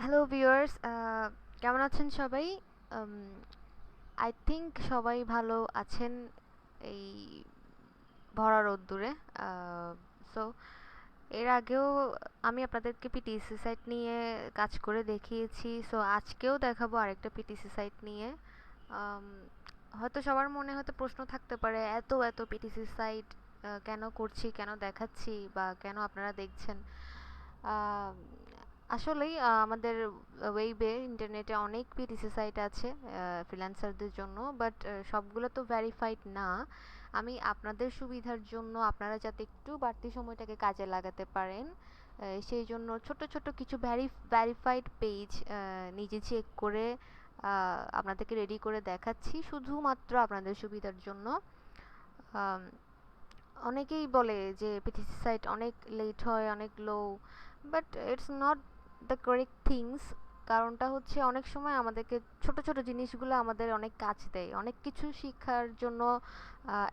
Hello viewers, কেমন আছেন সবাই? আই থিংক সবাই ভালো আছেন এই ভরা রোদ্দুরে। সো এর আগেও আমি আপনাদেরকে পিটিসি সাইট নিয়ে কাজ করে দেখিয়েছি। সো আজকেও দেখাবো আরেকটা পিটিসি সাইট নিয়ে। আম, হয়তো সবার মনে হয়তো প্রশ্ন থাকতে পারে, এত এত পিটিসি সাইট কেন করছি, কেন দেখাচ্ছি, বা কেন আপনারা দেখছেন। আহ, আসলেই আমাদের ওয়েবে ইন্টারনেটে অনেক পিটিসি সাইট আছে ফ্রিল্যান্সারদের জন্য, বাট সবগুলো তো ভেরিফাইড না। আমি আপনাদের সুবিধার জন্য, আপনারা যাতে একটু বাড়তি সময়টাকে কাজে লাগাতে পারেন, সেই জন্য ছোট ছোট কিছু ভেরিফাইড পেজ নিজে চেক করে আপনাদেরকে রেডি করে দেখাচ্ছি শুধুমাত্র আপনাদের সুবিধার জন্য। আম, অনেকেই বলে যে পিটিসি সাইট অনেক লেট হয়, অনেক low, but it's not the correct things. কারণটা হচ্ছে অনেক সময় আমাদেরকে ছোট ছোট জিনিসগুলো আমাদের অনেক কাজ দেয়, অনেক কিছু শেখার জন্য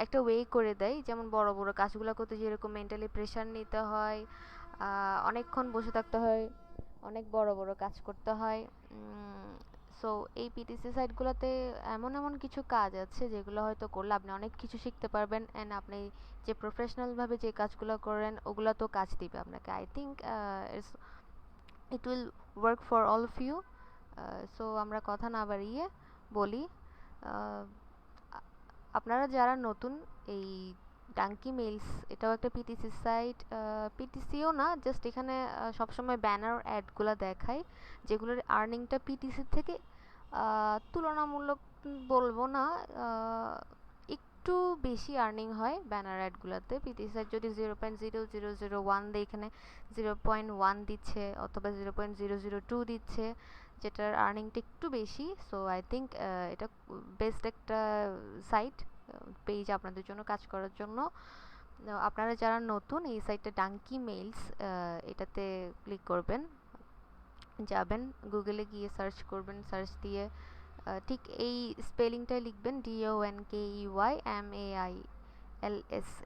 একটা ওয়ে করে দেয়। যেমন বড় বড় কাজগুলো করতে যেরকম মেন্টালি প্রেশার নিতে হয়, অনেকক্ষণ বসে থাকতে হয়, অনেক বড় বড় কাজ করতে হয়। সো এই পিটিসি সাইটগুলোতে এমন এমন কিছু কাজ আছে যেগুলো হয়তো করলে আপনি অনেক কিছু শিখতে পারবেন, অ্যান্ড আপনি যে প্রফেশনালভাবে যে কাজগুলো করেন ওগুলো তো কাজ দিবে আপনাকে। I think it will work for all of you. So আমরা কথা না বাড়িয়ে বলি, আহ, আপনারা যারা নতুন, এই ডাঙ্কি মেইলস এটাও একটা পিটিসি সাইট। পিটিসিও না, জাস্ট এখানে সবসময় ব্যানার অ্যাডগুলো দেখায় যেগুলোর আর্নিংটা পিটিসি থেকে তুলনামূলক বলবো না, একটু বেশি আর্নিং হয় ব্যানার অ্যাডগুলোতে। পিটিসি সাইট যদি 0.0001 দেয়, এখানে 0.1 দিচ্ছে অথবা 0.002 দিচ্ছে, যেটার আর্নিংটা একটু বেশি। সো আই থিঙ্ক এটা বেস্ট একটা সাইট, পেজ আপনাদের জন্য কাজ করার জন্য। আপনারা যারা নতুন, এই সাইটটা ডাঙ্কি মেইলস, এটাতে ক্লিক করবেন, যাবেন গুগলে গিয়ে সার্চ করবেন, সার্চ দিয়ে ঠিক এই স্পেলিংটাই লিখবেন, DONKEYMAILS,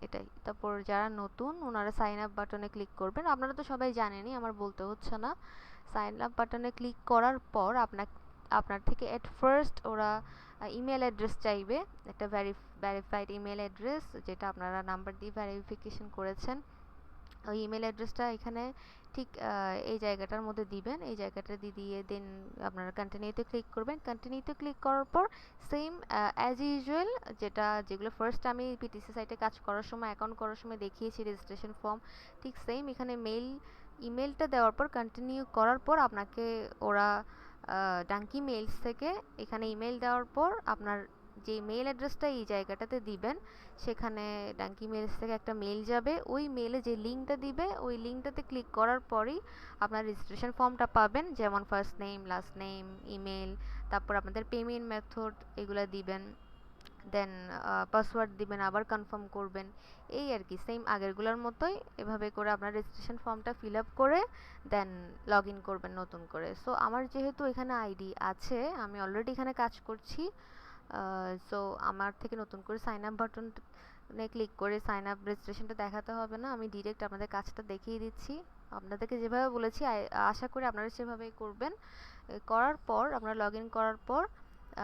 এটাই। তারপর যারা নতুন ওনারা সাইন আপ বাটনে ক্লিক করবেন। আপনারা তো সবাই জানেনই, আমার বলতে হচ্ছে না। সাইন আপ বাটনে ক্লিক করার পর আপনার থেকে এট ফার্স্ট ওরা ইমেল অ্যাড্রেস চাইবে, একটা ভেরিফাইড ইমেল অ্যাড্রেস, যেটা আপনারা নাম্বার দিয়ে ভেরিফিকেশন করেছেন। ওই ইমেল অ্যাড্রেসটা এখানে ঠিক এই জায়গাটার মধ্যে দিবেন। এই জায়গাটা দিয়ে দেন আপনারা কন্টিনিউতে ক্লিক করবেন। কন্টিনিউতে ক্লিক করার পর সেম অ্যাজ ইউজুয়াল, যেগুলো ফার্স্ট আমি পিটিসি সাইটে কাজ করার সময়, অ্যাকাউন্ট করার সময় দেখিয়েছি, রেজিস্ট্রেশন ফর্ম, ঠিক সেম এখানে ইমেলটা দেওয়ার পর, কন্টিনিউ করার পর আপনাকে ওরা ডাঙ্কি মেইলস থেকে এখানে ইমেল দেওয়ার পর আপনার যে মেইল অ্যাড্রেসটা এই জায়গাটাতে দিবেন, সেখানে ডাঙ্কি মেইলস থেকে একটা মেইল যাবে। ওই মেইলে যে লিঙ্কটা দিবে, ওই লিঙ্কটাতে ক্লিক করার পরেই আপনার রেজিস্ট্রেশন ফর্মটা পাবেন, যেমন first name, last name, email, তারপর আপনাদের পেমেন্ট মেথড এগুলো দিবেন, দেন পাসওয়ার্ড দিবেন, আবার কনফার্ম করবেন। এই আর কি, সেম আগেরগুলোর মতোই এভাবে করে আপনার রেজিস্ট্রেশন ফর্মটা ফিল আপ করে দেন লগ ইন করবেন নতুন করে। সো আমার যেহেতু এখানে আইডি আছে, আমি অলরেডি এখানে কাজ করছি, সো আমার থেকে নতুন করে সাইন আপ বাটনে ক্লিক করে সাইন আপ রেজিস্ট্রেশনটা দেখাতে হবে না। আমি ডিরেক্ট আপনাদের কাজটা দেখিয়ে দিচ্ছি। আপনাদেরকে যেভাবে বলেছি আশা করি আপনারা সেভাবেই করবেন। করার পর আপনারা লগ ইন করার পর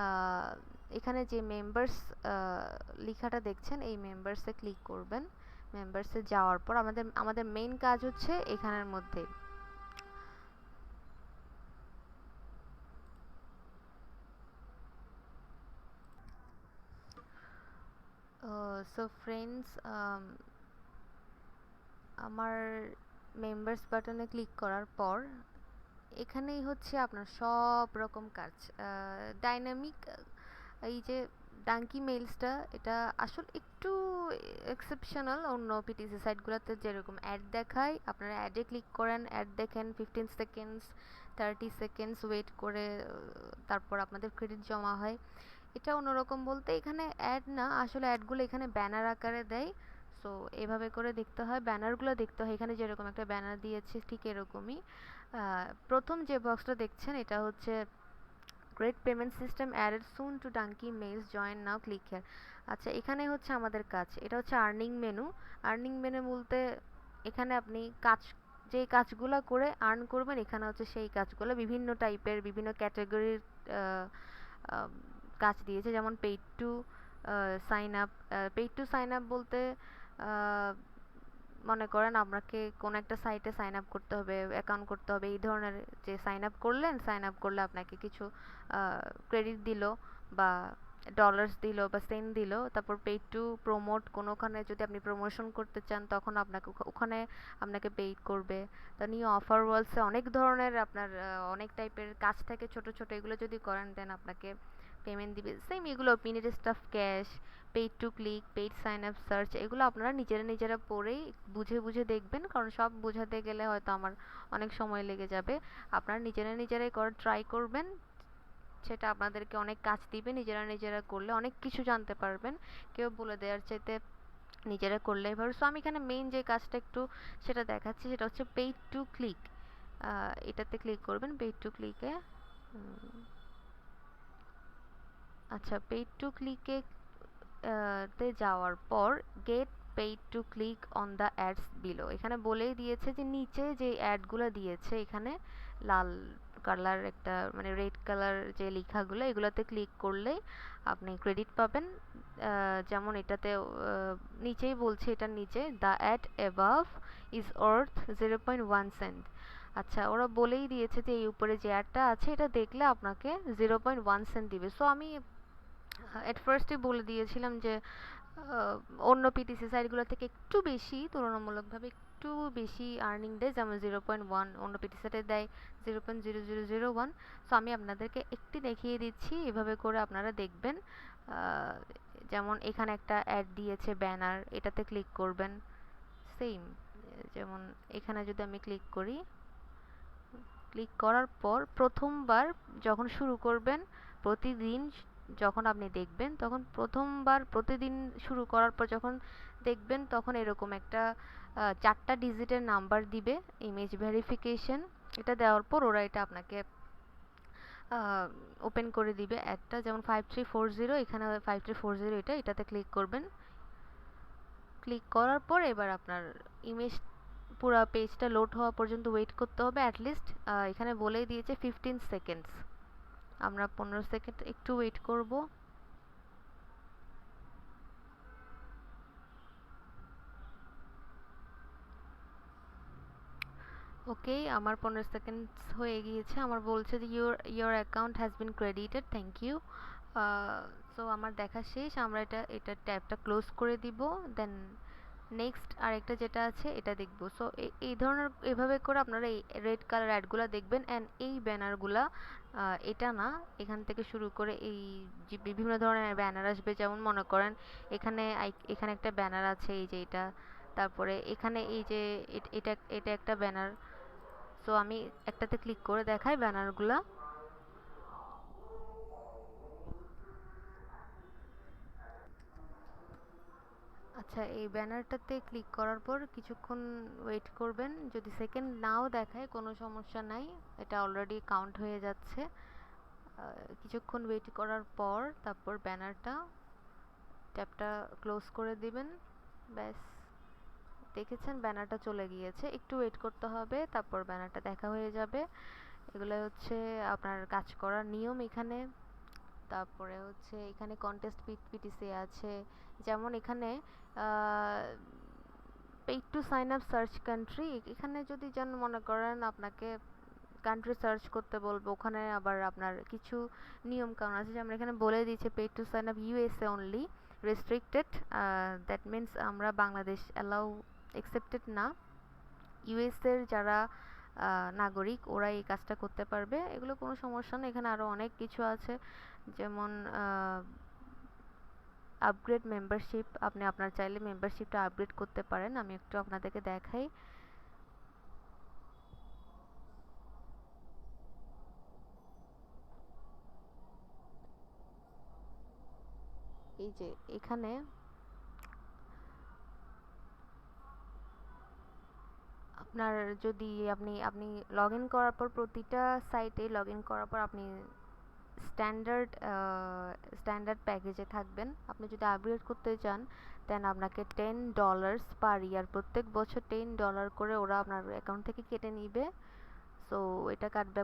আহ, এখানে যে মেম্বার্স লেখাটা দেখছেন, এই মেম্বার্সে ক্লিক করবেন। মেম্বার্সে যাওয়ার পর আমাদের আমাদের মেইন কাজ হচ্ছে এখানের মধ্যে। সো ফ্রেন্ডস, আমার মেম্বার্স বাটনে ক্লিক করার পর এখানেই হচ্ছে আপনার সব রকম কাজ। ডাইনামিক, এই যে ডাঙ্কি মেইলসটা, এটা আসলে একটু এক্সেপশনাল। অন্য পিটিসি সাইটগুলোতে যেরকম অ্যাড দেখায়, আপনারা অ্যাডে ক্লিক করেন, অ্যাড দেখেন 15 সেকেন্ডস, 30 সেকেন্ডস ওয়েট করে তারপর আপনাদের ক্রেডিট জমা হয়। এটা অন্যরকম বলতে, এখানে অ্যাড না, আসলে অ্যাডগুলো এখানে ব্যানার আকারে দেয়। সো এভাবে করে দেখতে হয়, ব্যানারগুলো দেখতে হয়। এখানে যেরকম একটা ব্যানার দিয়েছে ঠিক এরকমই। প্রথম যে বক্সটা দেখছেন, এটা হচ্ছে great payment system added soon to donkey mails, join now, click here. আচ্ছা, এখানে হচ্ছে আমাদের কাজ, এটা হচ্ছে আর্নিং মেনু। আর্নিং মেনু বলতে এখানে আপনি কাজ যে কাজগুলো করে আর্ন করবেন এখানে হচ্ছে সেই কাজগুলো বিভিন্ন টাইপের বিভিন্ন ক্যাটাগরির কাজ দিয়েছে, যেমন paid to sign up. Paid to sign up বলতে আহ, মনে করেন আপনাকে কোন একটা সাইটে সাইন আপ করতে হবে, অ্যাকাউন্ট করতে হবে, এই ধরনের যে সাইন আপ করলেন, সাইন আপ করলে আপনাকে কিছু ক্রেডিট দিল বা ডলার্স দিল বা সেন্ট দিল। তারপর পেইড টু প্রমোট, কোনোখানে যদি আপনি প্রমোশন করতে চান তখন আপনাকে ওখানে আপনাকে পেইড করবে। তা নিউ অফার ওয়ার্লসে অনেক ধরনের আপনার অনেক টাইপের কাজ থাকে ছোট ছোট, এগুলো যদি করেন দেন আপনাকে পেমেন্ট দিবে। সেম এগুলো minute stuff cash, paid to click, paid sign up, search, এগুলো আপনারা নিজেরা নিজেরা পড়েই বুঝে বুঝে দেখবেন, কারণ সব বোঝাতে গেলে হয়তো আমার অনেক সময় লেগে যাবে। আপনারা নিজেরা নিজেরাই করার ট্রাই করবেন, সেটা আপনাদেরকে অনেক কাজ দিবে। নিজেরা নিজেরা করলে অনেক কিছু জানতে পারবেন, কেউ বলে দেওয়ার চাইতে নিজেরা করলেই ভালো। সো আমি এখানে মেইন যে কাজটা একটু সেটা দেখাচ্ছি, সেটা হচ্ছে পেইড টু ক্লিক। এটাতে ক্লিক করবেন, পেইড টু ক্লিকে। আচ্ছা, পেইড টু ক্লিকে তে যাওয়ার পর gate paid to click on the ads below, এখানে বলেই দিয়েছে যে নিচে যে অ্যাডগুলো দিয়েছে এখানে লাল কালার একটা মানে রেড কালার যে লেখাগুলো, এগুলোতে ক্লিক করলেই আপনি ক্রেডিট পাবেন। যেমন এটাতে নিচেই বলছে, এটার নিচে দ্য অ্যাড অ্যাবাভ ইজ অর্থ 0.1 সেন্ট। আচ্ছা, ওরা বলেই দিয়েছে যে এই উপরে যে অ্যাডটা আছে এটা দেখলে আপনাকে 0.1 সেন্ট দিবে। সো আমি এট ফার্স্টে বলে দিয়েছিলাম যে আহ, অন্য পিটিসি সাইটগুলো থেকে একটু বেশি, তুলনামূলকভাবে একটু বেশি আর্নিং দেয়, যেমন 0.1, অন্য পিটিসিতে দেয় 0.0001। সো আমি আপনাদেরকে একটি দেখিয়ে দিচ্ছি, এভাবে করে আপনারা দেখবেন। আহ, যেমন এখানে একটা অ্যাড দিয়েছে ব্যানার, এটাতে ক্লিক করবেন। সেম যেমন এখানে যদি আমি ক্লিক করি, ক্লিক করার পর প্রথমবার যখন শুরু করবেন, প্রতিদিন যখন আপনি দেখবেন, তখন প্রথমবার প্রতিদিন শুরু করার পর যখন দেখবেন তখন এরকম একটা 4টা ডিজিটের নাম্বার দিবে, ইমেজ ভেরিফিকেশন। এটা দেওয়ার পর ওরা এটা আপনাকে ওপেন করে দিবে অ্যাডটা, যেমন 5340, এখানে 5340 এটাতে ক্লিক করবেন। ক্লিক করার পর এবার আপনার ইমেজ পুরো পেজটা লোড হওয়া পর্যন্ত ওয়েট করতে হবে অ্যাটলিস্ট। এখানে বলেই দিয়েছে 15 সেকেন্ডস, আমরা 15 সেকেন্ড একটু ওয়েট করব। ওকে, আমার 15 সেকেন্ডস হয়ে গিয়েছে, আমার বলছে যে your account has been credited, thank you. So আমার দেখা শেষ, আমরা এটা ট্যাবটা ক্লোজ করে দিব। দেন নেক্সট আরেকটা যেটা আছে এটা দেখব। সো এই ধরনের এভাবে করে আপনারা এই রেড কালার অ্যাডগুলো দেখবেন। অ্যান্ড এই ব্যানারগুলা এটা না, এখান থেকে শুরু করে এই যে বিভিন্ন ধরনের ব্যানার আসবে, যেমন মনে করেন এখানে এখানে একটা ব্যানার আছে, এই যে এটা, তারপরে এখানে এই যে এটা এটা একটা ব্যানার। সো আমি একটাতে ক্লিক করে দেখাই ব্যানারগুলা। আচ্ছা, এই ব্যানারটাতে ক্লিক করার পর কিছুক্ষণ ওয়েট করবেন, যদি সেকেন্ড নাও দেখায় কোনো সমস্যা নাই, এটা অলরেডি কাউন্ট হয়ে যাচ্ছে। কিছুক্ষণ ওয়েট করার পর তারপর ব্যানারটা ট্যাবটা ক্লোজ করে দিবেন। ব্যাস, দেখেছেন ব্যানারটা চলে গিয়েছে, একটু ওয়েট করতে হবে, তারপর ব্যানারটা দেখা হয়ে যাবে। এগুলো হচ্ছে আপনার কাজ করার নিয়ম এখানে। তারপরে হচ্ছে এখানে কন্টেস্ট পিটিসি আছে, যেমন এখানে paid to sign up search country, এখানে যদি যেন মনে করেন আপনাকে কান্ট্রি সার্চ করতে বলবো, ওখানে আবার আপনার কিছু নিয়ম কানুন আছে, যেমন এখানে বলে দিয়েছে paid to sign up USA only, restricted. That means আমরা বাংলাদেশ অ্যালাউ অ্যাকসেপ্টেড না, ইউএসের যারা নাগরিক ওরা এই কাজটা করতে পারবে, এগুলো কোনো সমস্যা না। এখানে আরও অনেক কিছু আছে, যেমন আপগ্রেড মেম্বারশিপ, আপনি আপনার চাইলে মেম্বারশিপটা আপগ্রেড করতে পারেন। আমি একটু আপনাদেরকে দেখাই। এই যে এখানে আপনার যদি আপনি আপনি লগ ইন করার পর প্রতিটা সাইটে লগ ইন করার পর আপনি স্ট্যান্ডার্ড স্ট্যান্ডার্ড প্যাকেজে থাকবেন। আপনি যদি আপগ্রেড করতে চান দেন আপনাকে $10 পার ইয়ার, প্রত্যেক বছর $10 করে ওরা আপনার অ্যাকাউন্ট থেকে কেটে নিবে। সো এটা কাটবে